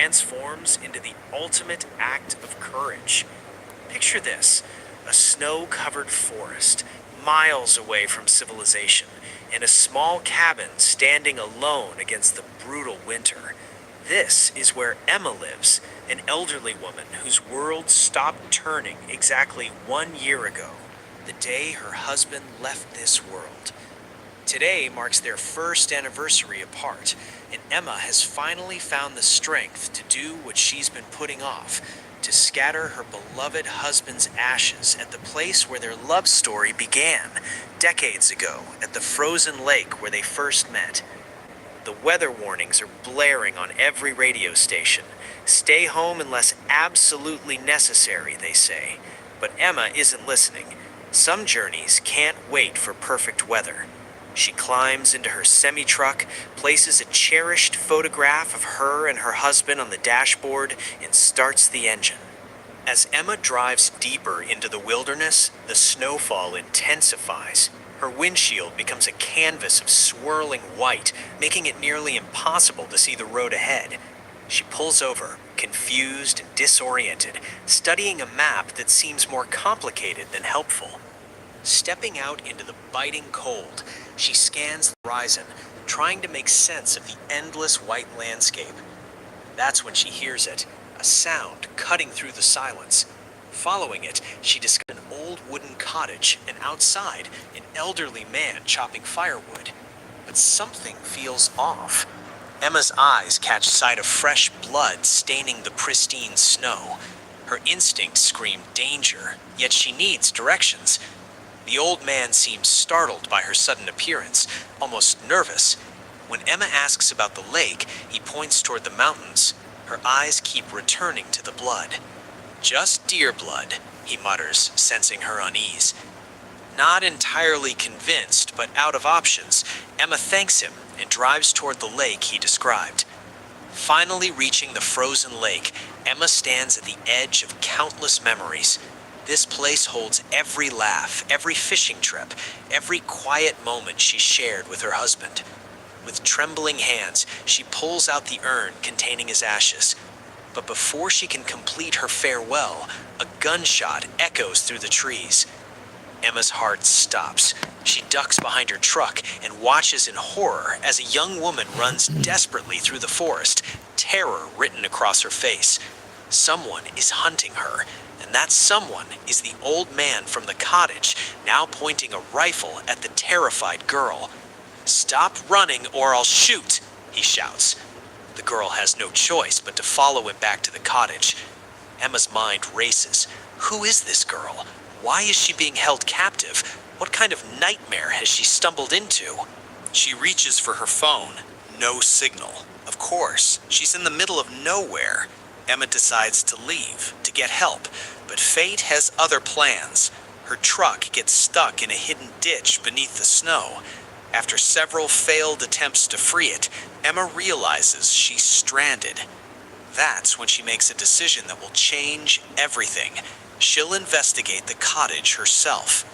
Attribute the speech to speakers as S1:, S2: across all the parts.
S1: transforms into the ultimate act of courage. Picture this: a snow-covered forest, miles away from civilization, and a small cabin standing alone against the brutal winter. This is where Emma lives, an elderly woman whose world stopped turning exactly 1 year ago, the day her husband left this world. Today marks their first anniversary apart, and Emma has finally found the strength to do what she's been putting off, to scatter her beloved husband's ashes at the place where their love story began, decades ago, at the frozen lake where they first met. The weather warnings are blaring on every radio station. Stay home unless absolutely necessary, they say. But Emma isn't listening. Some journeys can't wait for perfect weather. She climbs into her semi-truck, places a cherished photograph of her and her husband on the dashboard, and starts the engine. As Emma drives deeper into the wilderness, the snowfall intensifies. Her windshield becomes a canvas of swirling white, making it nearly impossible to see the road ahead. She pulls over, confused and disoriented, studying a map that seems more complicated than helpful. Stepping out into the biting cold, she scans the horizon, trying to make sense of the endless white landscape. That's when she hears it, a sound cutting through the silence. Following it, she discovers an old wooden cottage, and outside, an elderly man chopping firewood. But something feels off. Emma's eyes catch sight of fresh blood staining the pristine snow. Her instincts scream danger, yet she needs directions. The old man seems startled by her sudden appearance, almost nervous. When Emma asks about the lake, he points toward the mountains. Her eyes keep returning to the blood. "Just deer blood," he mutters, sensing her unease. Not entirely convinced, but out of options, Emma thanks him and drives toward the lake he described. Finally reaching the frozen lake, Emma stands at the edge of countless memories. This place holds every laugh, every fishing trip, every quiet moment she shared with her husband. With trembling hands, she pulls out the urn containing his ashes. But before she can complete her farewell, a gunshot echoes through the trees. Emma's heart stops. She ducks behind her truck and watches in horror as a young woman runs desperately through the forest, terror written across her face. Someone is hunting her, and that someone is the old man from the cottage, now pointing a rifle at the terrified girl. "Stop running or I'll shoot," he shouts. The girl has no choice but to follow him back to the cottage. Emma's mind races. Who is this girl? Why is she being held captive? What kind of nightmare has she stumbled into? She reaches for her phone. No signal. Of course, she's in the middle of nowhere. Emma decides to leave, to get help, but fate has other plans. Her truck gets stuck in a hidden ditch beneath the snow. After several failed attempts to free it, Emma realizes she's stranded. That's when she makes a decision that will change everything. She'll investigate the cottage herself.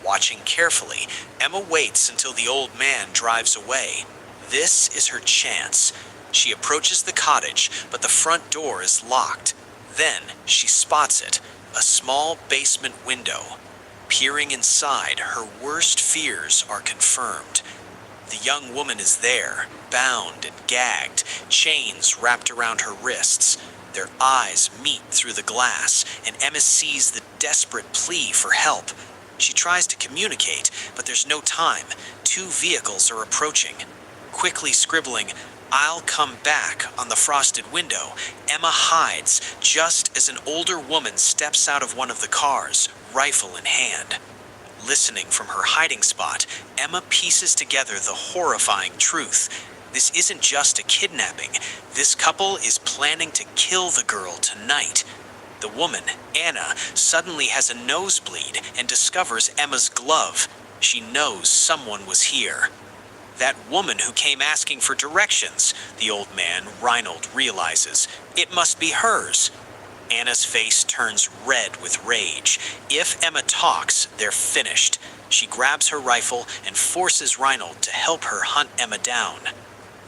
S1: Watching carefully, Emma waits until the old man drives away. This is her chance. She approaches the cottage, but the front door is locked. Then she spots it, a small basement window. Peering inside, her worst fears are confirmed. The young woman is there, bound and gagged, chains wrapped around her wrists. Their eyes meet through the glass, and Emma sees the desperate plea for help. She tries to communicate, but there's no time. 2 vehicles are approaching. Quickly scribbling, "I'll come back," on the frosted window, Emma hides just as an older woman steps out of one of the cars, rifle in hand. Listening from her hiding spot, Emma pieces together the horrifying truth. This isn't just a kidnapping. This couple is planning to kill the girl tonight. The woman, Anna, suddenly has a nosebleed and discovers Emma's glove. She knows someone was here. That woman who came asking for directions, the old man, Reinhold, realizes. It must be hers. Anna's face turns red with rage. If Emma talks, they're finished. She grabs her rifle and forces Reinhold to help her hunt Emma down.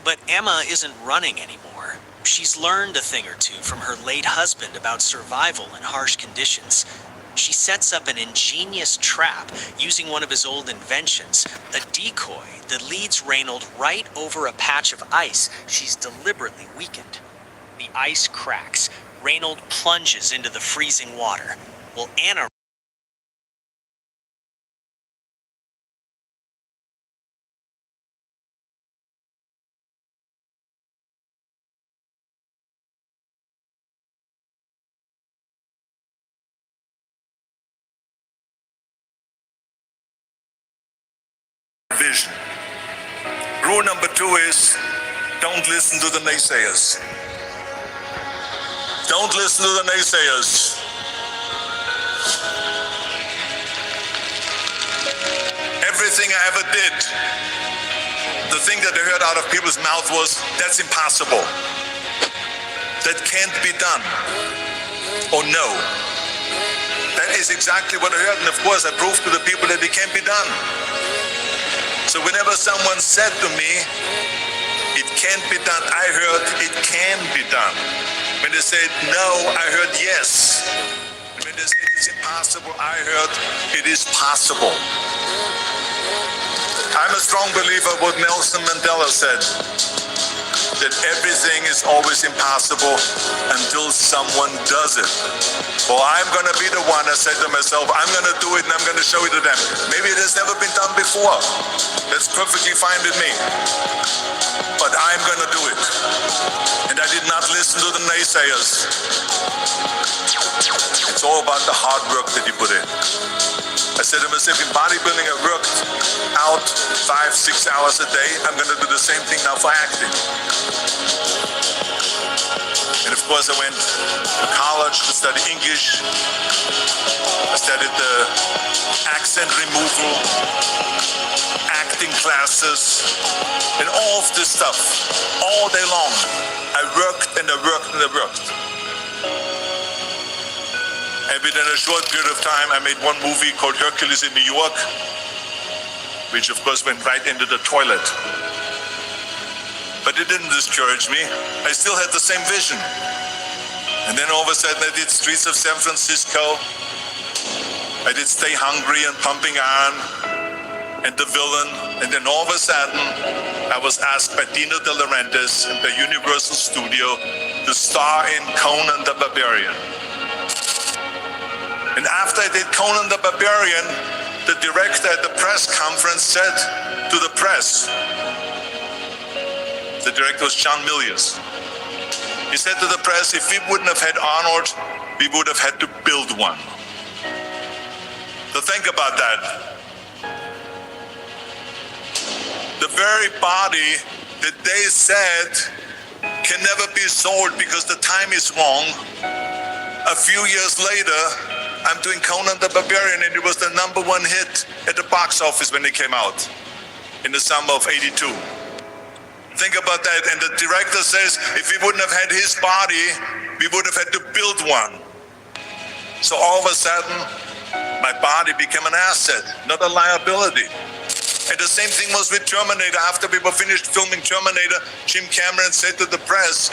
S1: But Emma isn't running anymore. She's learned a thing or two from her late husband about survival in harsh conditions. She sets up an ingenious trap using one of his old inventions, a decoy that leads Reynold right over a patch of ice she's deliberately weakened. The ice cracks. Reynold plunges into the freezing water, while Anna
S2: vision. Rule number 2 is don't listen to the naysayers. Don't listen to the naysayers. Everything I ever did, the thing that I heard out of people's mouth was, that's impossible. That can't be done. Or no. That is exactly what I heard, and of course I proved to the people that it can't be done. So whenever someone said to me, it can't be done, I heard it can be done. When they said no, I heard yes. And when they said it's impossible, I heard it is possible. I'm a strong believer of what Nelson Mandela said, that everything is always impossible until someone does it. Well, I'm going to be the one that said to myself, I'm going to do it and I'm going to show it to them. Maybe it has never been done before. That's perfectly fine with me. But I'm going to do it. And I did not listen to the naysayers. It's all about the hard work that you put in. I said to myself, in bodybuilding I worked out 5-6 hours a day. I'm going to do the same thing now for acting. And of course I went to college to study English. I studied the accent removal, acting classes, and all of this stuff all day long. I worked and I worked and I worked. And within a short period of time, I made one movie called Hercules in New York, which of course went right into the toilet. But it didn't discourage me. I still had the same vision. And then all of a sudden I did Streets of San Francisco. I did Stay Hungry and Pumping Iron and The Villain. And then all of a sudden I was asked by Dino De Laurentiis and by Universal Studio to star in Conan the Barbarian. And after I did Conan the Barbarian, the director at the press conference said to the press, the director was John Milius. He said to the press, if we wouldn't have had Arnold, we would have had to build one. So think about that. The very body that they said can never be sold because the time is wrong. A few years later, I'm doing Conan the Barbarian, and it was the #1 hit at the box office when it came out in the summer of '82. Think about that. And the director says, if we wouldn't have had his body, we would have had to build one. So all of a sudden, my body became an asset, not a liability. And the same thing was with Terminator. After we were finished filming Terminator, Jim Cameron said to the press,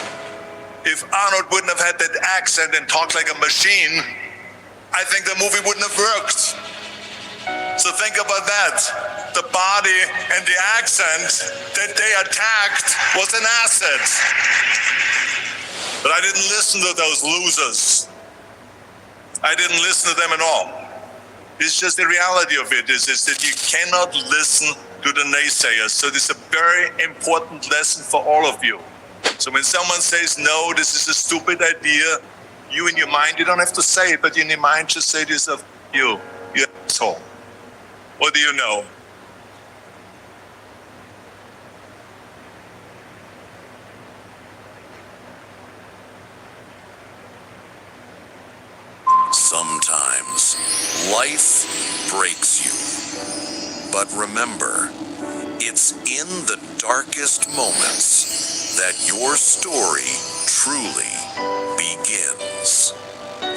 S2: if Arnold wouldn't have had that accent and talked like a machine, I think the movie wouldn't have worked. So think about that. The body and the accent that they attacked was an asset. But I didn't listen to those losers. I didn't listen to them at all. It's just the reality of it is that you cannot listen to the naysayers. So this is a very important lesson for all of you. So when someone says, no, this is a stupid idea, you in your mind, you don't have to say it, but in your mind just say to yourself, you asshole. What do you know?
S3: Sometimes life breaks you. But remember, it's in the darkest moments that your story truly begins.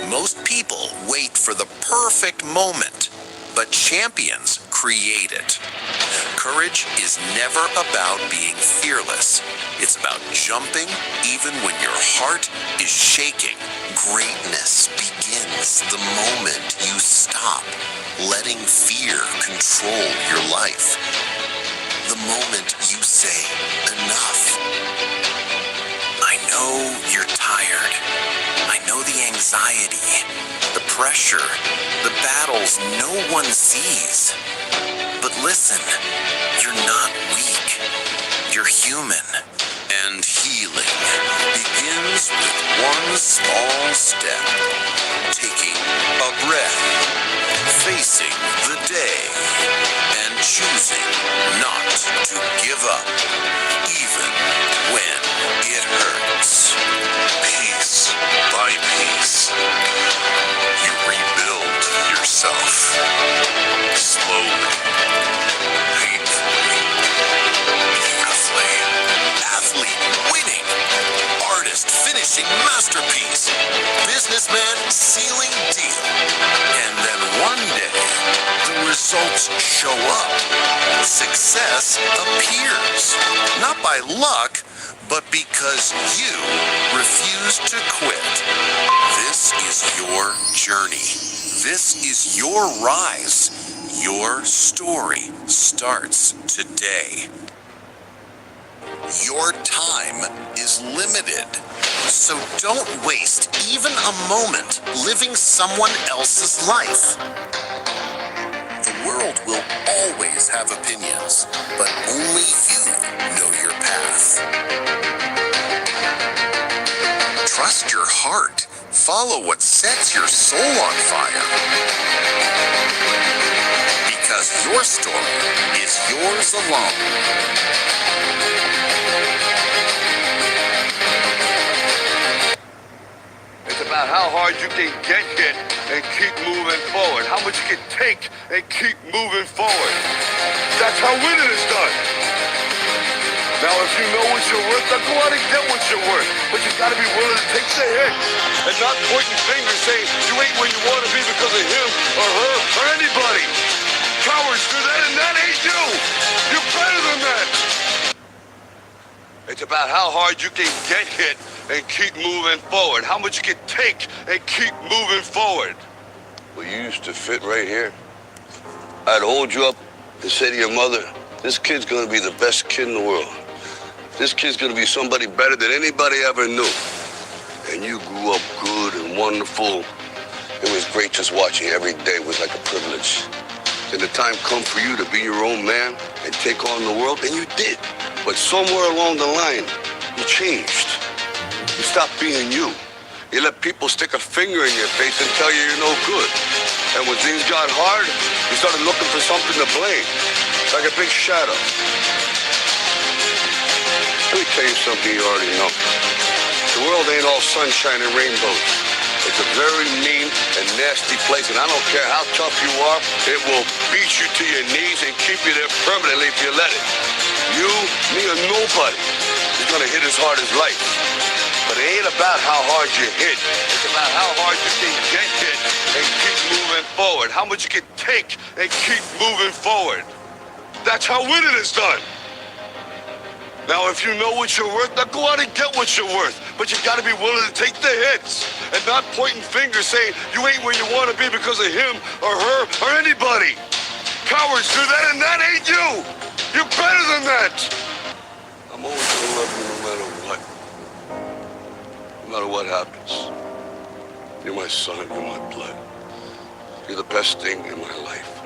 S3: Most people wait for the perfect moment, but champions create it. Courage is never about being fearless. It's about jumping even when your heart is shaking. Greatness begins the moment you stop letting fear control your life. The moment you say, enough. I know you're tired. I know the anxiety, the pressure, the battles no one sees. But listen, you're not weak. You're human. And healing begins with one small step. Taking a breath, facing the day, and choosing not to give up, even when it hurts. Piece by piece, you rebuild yourself. Slowly, painfully, beautifully. Athlete winning, artist finishing masterpiece, businessman sealing deal. And then one day, the results show up. Success appears. Not by luck, but because you refuse to quit. This is your journey. This is your rise. Your story starts today. Your time is limited, so don't waste even a moment living someone else's life. The world will always have opinions, but only you know your path. Trust your heart. Follow what sets your soul on fire. Because your story is yours alone.
S4: It's about how hard you can get hit and keep moving forward. How much you can take and keep moving forward. That's how winning is done. Now, if you know what you're worth, now go out and get what you're worth. But you gotta be willing to take the hits and not pointing fingers saying you ain't where you want to be because of him or her or anybody. Cowards do that, and that ain't you. You're better than that. It's about how hard you can get hit and keep moving forward. How much you can take and keep moving forward. Well, you used to fit right here. I'd hold you up and say to your mother, this kid's gonna be the best kid in the world. This kid's gonna be somebody better than anybody ever knew. And you grew up good and wonderful. It was great just watching you every day. It was like a privilege. Then the time come for you to be your own man and take on the world, and you did. But somewhere along the line, you changed. You stopped being you. You let people stick a finger in your face and tell you you're no good. And when things got hard, you started looking for something to blame. Like a big shadow. Let me tell you something you already know. The world ain't all sunshine and rainbows. It's a very mean and nasty place, and I don't care how tough you are, it will beat you to your knees and keep you there permanently if you let it. You, me, or nobody is gonna hit as hard as life. But it ain't about how hard you hit. It's about how hard you can get hit and keep moving forward. How much you can take and keep moving forward. That's how winning is done. Now, if you know what you're worth, now go out and get what you're worth. But you gotta be willing to take the hits and not pointing fingers saying you ain't where you wanna be because of him or her or anybody. Cowards do that, and that ain't you. You're better than that. I'm always gonna love you no matter what. No matter what happens. You're my son, you're my blood. You're the best thing in my life.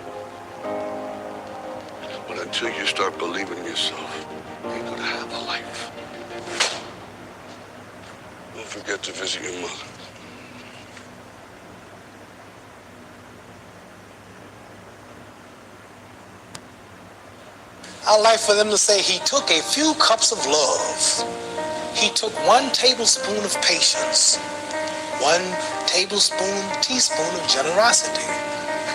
S4: But until you start believing in yourself, you ain't gonna have a life. Don't forget to visit your mother.
S5: I'd like for them to say he took a few cups of love. He took 1 tablespoon of patience, 1 teaspoon of generosity,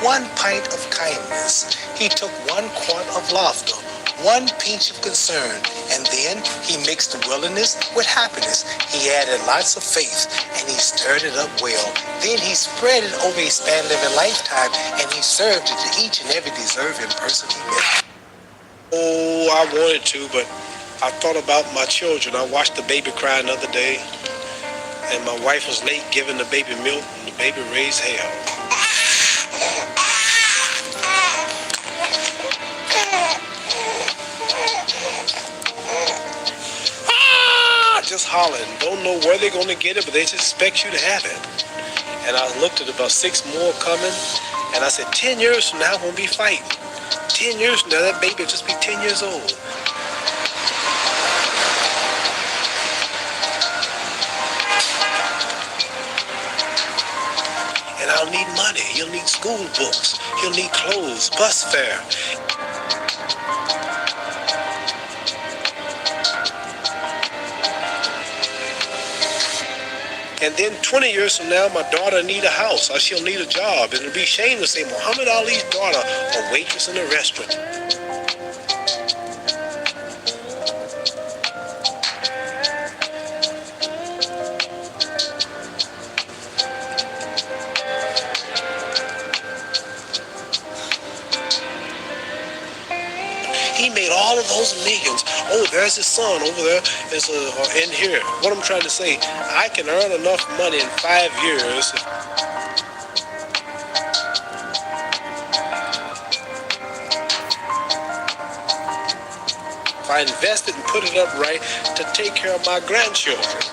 S5: 1 pint of kindness. He took 1 quart of laughter, 1 pinch of concern, and then he mixed willingness with happiness. He added lots of faith, and he stirred it up well. Then he spread it over a span of a lifetime, and he served it to each and every deserving person he met. Oh, I wanted to, but I thought about my children. I watched the baby cry the other day, and my wife was late giving the baby milk, and the baby raised hell. Just hollering. Don't know where they're going to get it, but they just expect you to have it. And I looked at about 6 more coming, and I said, 10 years from now, we'll be fighting. 10 years from now, that baby will just be 10 years old. And I'll need money. He'll need school books. He'll need clothes, bus fare. And then 20 years from now, my daughter need a house, or she'll need a job. And it'll be shame to say Muhammad Ali's daughter, a waitress in a restaurant. He made all of those millions. Oh, there's his son over there. There's in here. What I'm trying to say, I can earn enough money in 5 years. If I invest it and put it up right to take care of my grandchildren.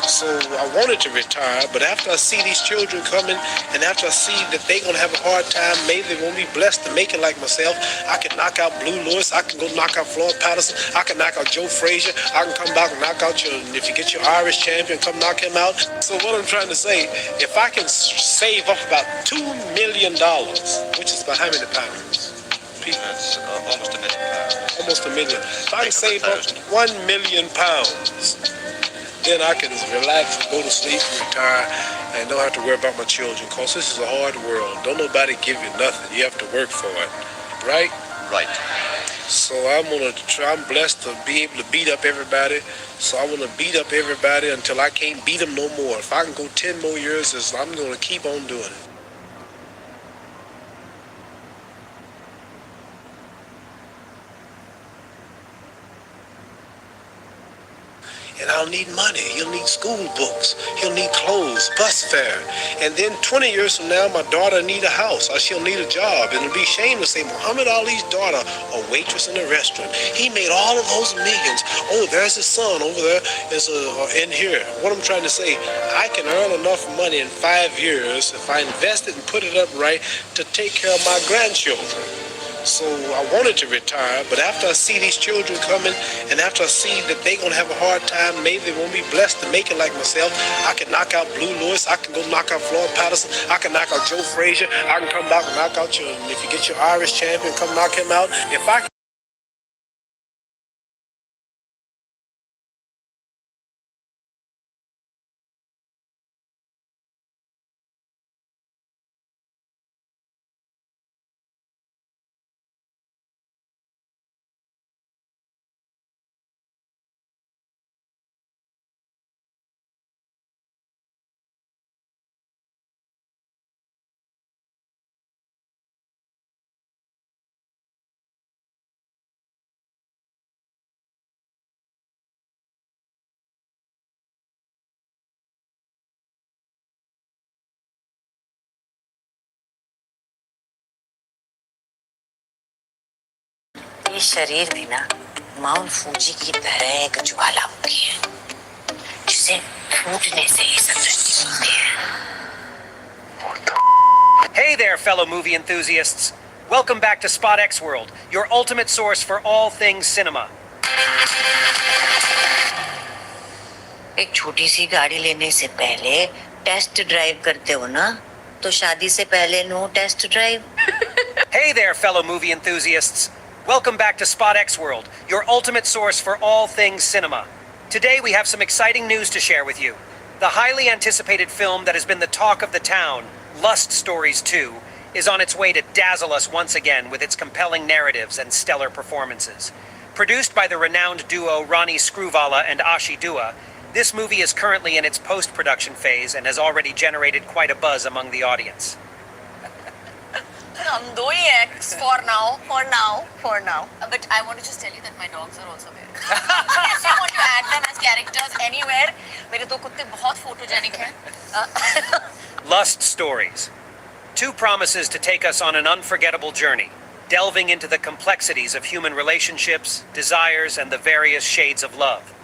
S5: So I wanted to retire, but after I see these children coming, and after I see that they're going to have a hard time, maybe they won't be blessed to make it like myself, I can knock out Blue Lewis, I can go knock out Floyd Patterson, I can knock out Joe Frazier, I can come back and knock out if you get your Irish champion, come knock him out. So what I'm trying to say, if I can save up about $2 million, which is about how many pounds?
S6: That's almost £1 million.
S5: Almost $1 million. If I can save up 1 million pounds, then I can relax and go to sleep and retire and don't have to worry about my children, because this is a hard world. Don't nobody give you nothing. You have to work for it, right?
S6: Right.
S5: So I'm blessed to be able to beat up everybody. So I want to beat up everybody until I can't beat them no more. If I can go 10 more years, I'm going to keep on doing it. And I'll need money. He'll need school books. He'll need clothes, bus fare. And then 20 years from now, my daughter need a house, or she'll need a job. And it'll be shame to say Muhammad Ali's daughter, a waitress in a restaurant. He made all of those millions. Oh, there's his son over there. There's in here. What I'm trying to say, I can earn enough money in 5 years if I invest it and put it up right to take care of my grandchildren. So I wanted to retire, but after I see these children coming, and after I see that they're going to have a hard time, maybe they won't be blessed to make it like myself, I can knock out Blue Lewis, I can go knock out Floyd Patterson, I can knock out Joe Frazier, I can come back and knock out if you get your Irish champion, come knock him out. If I
S7: ये शरीर भी ना mount Fuji की तरह एक ज्वालामुखी है, जिसे फूटने से ही संतुष्टि मिलती है।
S1: Hey there, fellow movie enthusiasts. Welcome back to SpotX World, your ultimate source for all things cinema.
S7: एक छोटी सी गाड़ी लेने से पहले टेस्ट ड्राइव करते हो ना, तो शादी से पहले no test drive.
S1: Hey there, fellow movie enthusiasts. Welcome back to SpotX World, your ultimate source for all things cinema. Today we have some exciting news to share with you. The highly anticipated film that has been the talk of the town, Lust Stories 2, is on its way to dazzle us once again with its compelling narratives and stellar performances. Produced by the renowned duo Ronnie Screwvala and Ashi Dua, this movie is currently in its post-production phase and has already generated quite a buzz among the audience.
S7: हम दो ही हैं for now. But I want to just tell you that my dogs are also there. If you want to add them as characters anywhere, मेरे दो कुत्ते बहुत photogenic हैं.
S1: Lust Stories. Two promises to take us on an unforgettable journey, delving into the complexities of human relationships, desires, and the various shades of love.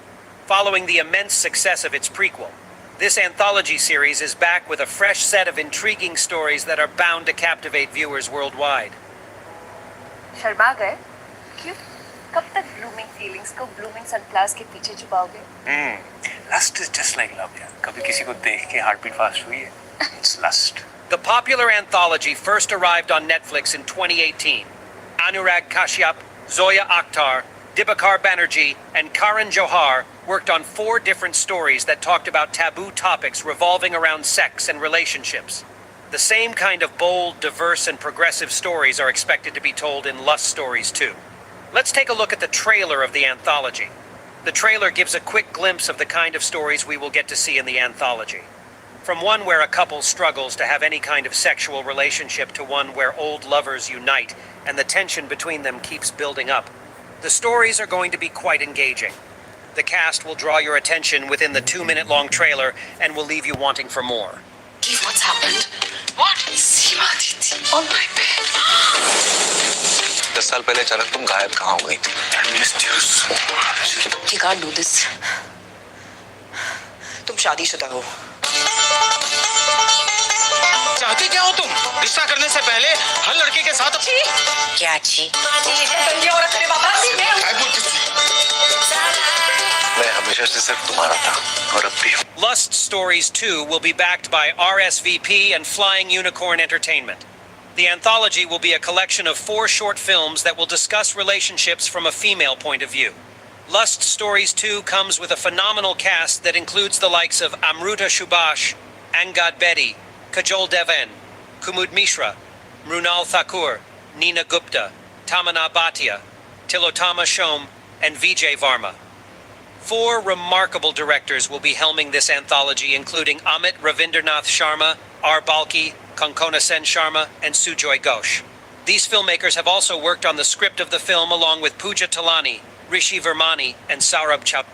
S1: Following the immense success of its prequel, this anthology series is back with a fresh set of intriguing stories that are bound to captivate viewers worldwide.
S8: Sharma गए? क्यों? कब तक blooming feelings को blooming sunflowers के पीछे छुपाओगे?
S9: Lust is just like love, यार. कभी किसी को देख के heartbeat fast हुई है? It's lust.
S1: The popular anthology first arrived on Netflix in 2018. Anurag Kashyap, Zoya Akhtar, Dibakar Banerjee, and Karan Johar worked on 4 different stories that talked about taboo topics revolving around sex and relationships. The same kind of bold, diverse, and progressive stories are expected to be told in Lust Stories too. Let's take a look at the trailer of the anthology. The trailer gives a quick glimpse of the kind of stories we will get to see in the anthology. From one where a couple struggles to have any kind of sexual relationship to one where old lovers unite and the tension between them keeps building up. The stories are going to be quite engaging. The cast will draw your attention within the 2-minute-long trailer and will leave you wanting for more.
S7: Keith, what's happened? What? Seema Didi on my bed.
S6: 10 साल पहले अचानक तुम गायब कहाँ हो गई थी?
S9: I missed you so much.
S7: You can't do this. तुम शादीशुदा हो.
S5: चाहती क्या हो तुम? रिश्ता करने से पहले हर लड़के के साथ
S7: क्या छी?
S6: मैं हमेशा से सिर्फ तुम्हारा था और अब भी हूँ.
S1: Lust Stories 2 will be backed by RSVP and Flying Unicorn Entertainment. The anthology will be a collection of 4 short films that will discuss relationships from a female point of view. Lust Stories 2 comes with a phenomenal cast that includes the likes of Amruta Subhash, Angad Bedi, Kajol Devan, Kumud Mishra, Mrunal Thakur, Nina Gupta, Tamana Bhatia, Tilotama Shom, and Vijay Varma. 4 remarkable directors will be helming this anthology, including Amit Ravindranath Sharma, R. Balki, Konkona Sen Sharma, and Sujoy Ghosh. These filmmakers have also worked on the script of the film along with Pooja Talani, Rishi Vermani, and Saurabh Chap.